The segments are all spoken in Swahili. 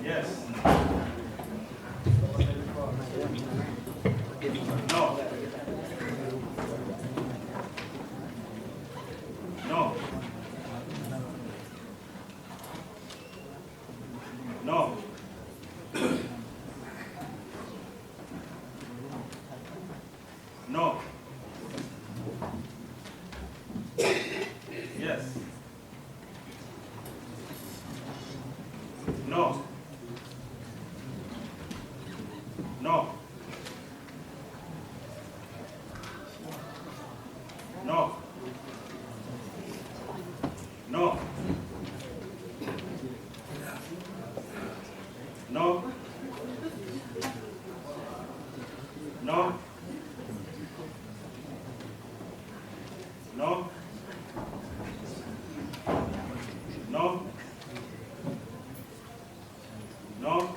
Yes. No. No. No. No. Yes. No. No. No. No. No. No. No. No. No.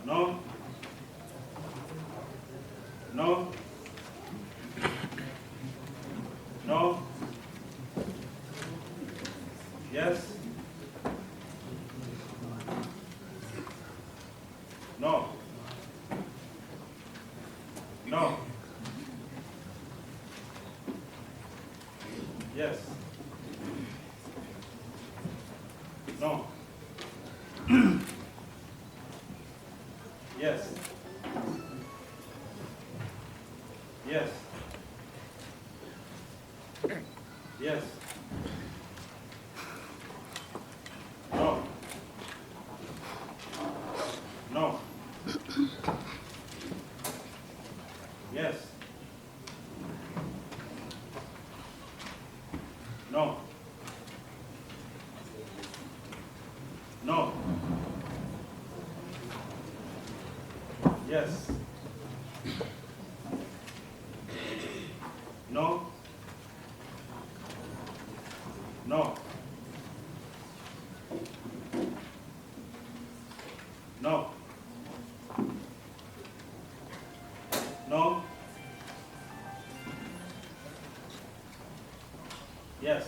No. No. No. Yes. No. No. Yes. No. Yes. Yes. Yes. No. No. Yes. No. No. Yes. No. No. No. No. Yes.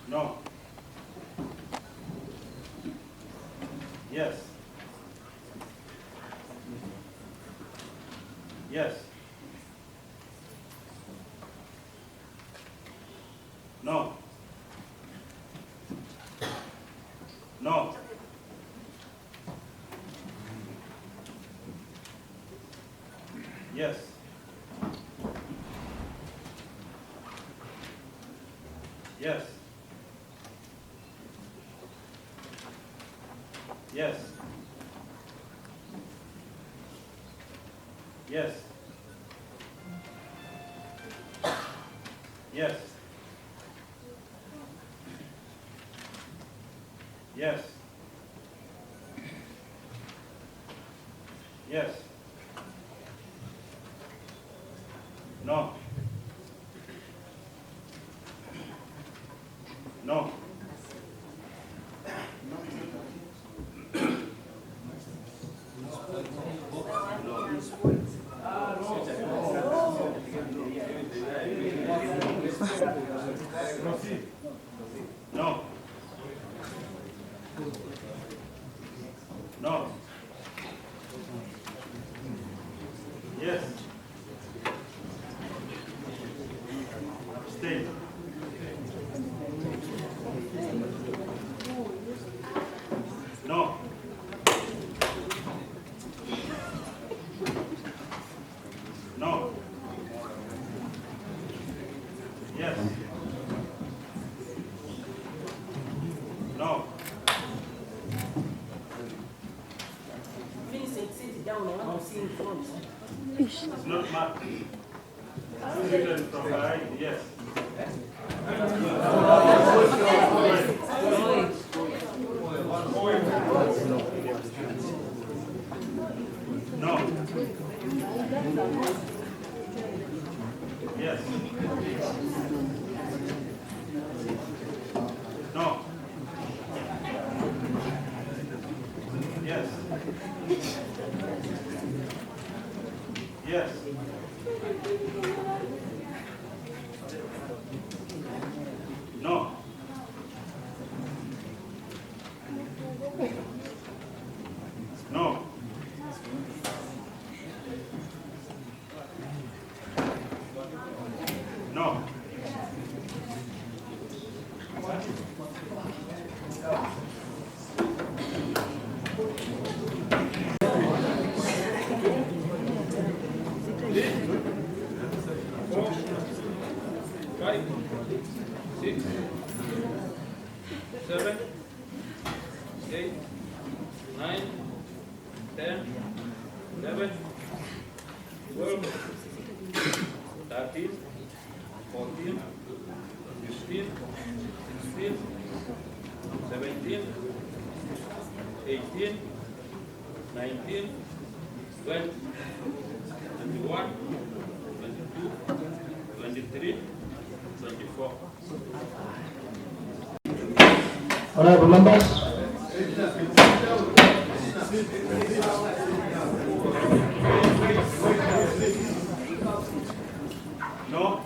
No. Yes. Yes. No. No. Yes. Yes. Yes. Yes. Yes. Yes. Yes. No. No. No. No. Yes. Stay. No. No. Yes. No. Vincent, sit down. I want to see in front. It's not my student from behind. Yes. No. Yes. No. Yes. Yes. No. No. Five, 6, 7, 8, 9, 10, 11, 12, 13, 14, 15, 16, 17, 18, 19, 20, 21, 22, 23, 24. Honorable members, No.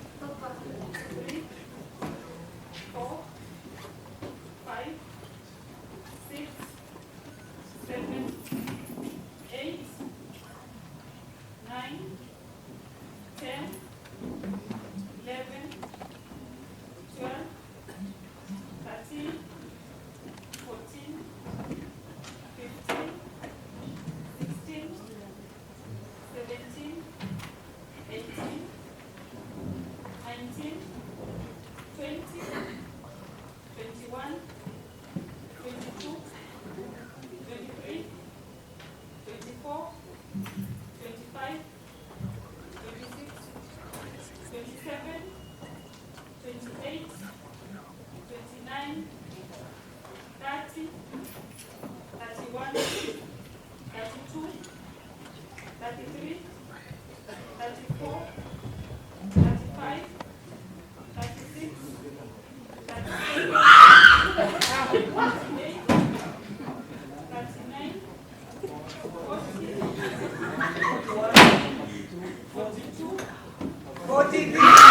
3, 4, 5, 6, 7, 8, 9, 10, 11, 12, 13, 14, 15, 16, 17, 18, 19, 20, 21, 22, 23, 24, 25, 26, 27, 28, 29, 30, 31, 32, 33, 34, 35, 36, 37, 38, 39, 40, 42, 43.